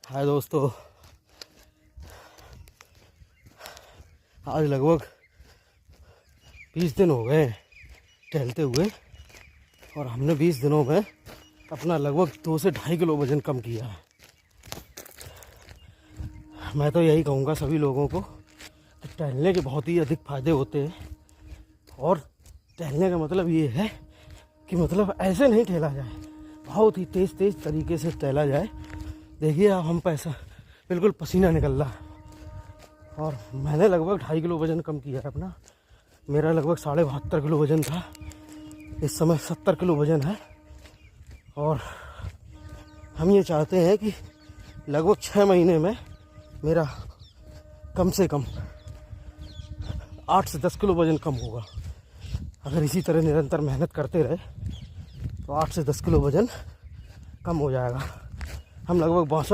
हाय दोस्तों, आज लगभग 20 दिन हो गए टहलते हुए और हमने 20 दिनों में अपना लगभग 2 से 2.5 किलो वज़न कम किया है। मैं तो यही कहूँगा सभी लोगों को कि टहलने के बहुत ही अधिक फ़ायदे होते हैं और टहलने का मतलब ये है कि मतलब ऐसे नहीं टहला जाए, बहुत ही तेज़ तरीके से टहला जाए। देखिए आप, हम पैसा बिल्कुल पसीना निकल रहा है और मैंने लगभग 2.5 किलो वज़न कम किया है अपना। मेरा लगभग 72.5 किलो वज़न था, इस समय 70 किलो वज़न है और हम ये चाहते हैं कि लगभग 6 महीने में मेरा कम से कम 8 से 10 किलो वज़न कम होगा। अगर इसी तरह निरंतर मेहनत करते रहे तो 8 से 10 किलो वज़न कम हो जाएगा। हम लगभग 62